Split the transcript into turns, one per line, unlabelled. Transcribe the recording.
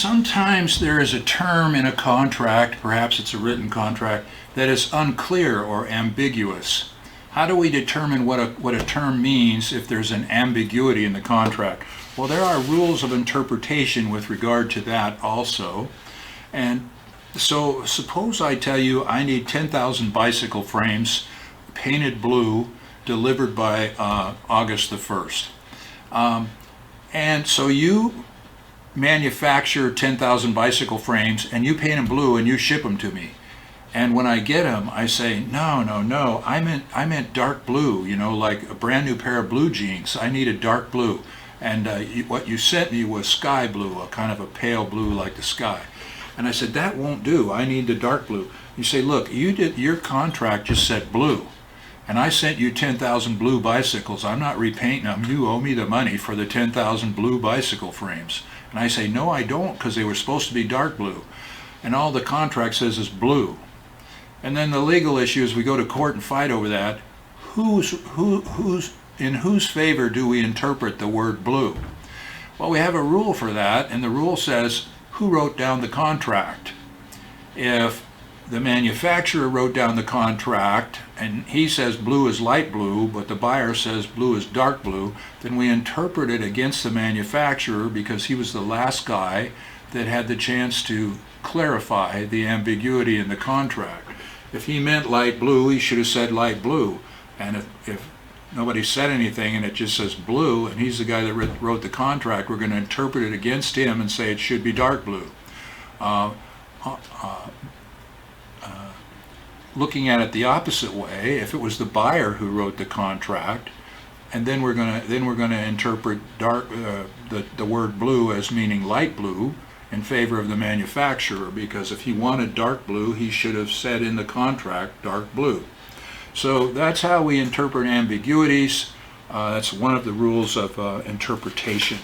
Sometimes there is a term in a contract, perhaps it's a written contract, that is unclear or ambiguous. How do we determine what a term means if there's an ambiguity in the contract? Well, there are rules of interpretation with regard to that also. And so suppose I tell you I need 10,000 bicycle frames painted blue delivered by August the 1st. And so you manufacture 10,000 bicycle frames and you paint them blue and you ship them to me. And when I get them, I say, no, I meant dark blue, you know, like a brand new pair of blue jeans. I need a dark blue. And what you sent me was sky blue, a kind of a pale blue like the sky. And I said, that won't do. I need the dark blue. You say, look, your contract just said blue. And I sent you 10,000 blue bicycles. I'm not repainting them. You owe me the money for the 10,000 blue bicycle frames. And I say, no, I don't, because they were supposed to be dark blue. And all the contract says is blue. And then the legal issue is we go to court and fight over that. In whose favor do we interpret the word blue? Well, we have a rule for that, and the rule says who wrote down the contract. If the manufacturer wrote down the contract and he says blue is light blue, but the buyer says blue is dark blue, then we interpret it against the manufacturer because he was the last guy that had the chance to clarify the ambiguity in the contract. If he meant light blue, he should have said light blue. And if nobody said anything and it just says blue, and he's the guy that wrote the contract, we're going to interpret it against him and say it should be dark blue. Looking at it the opposite way, if it was the buyer who wrote the contract, and then we're going to interpret the word blue as meaning light blue in favor of the manufacturer, because if he wanted dark blue, he should have said in the contract dark blue. So that's how we interpret ambiguities. That's one of the rules of interpretation.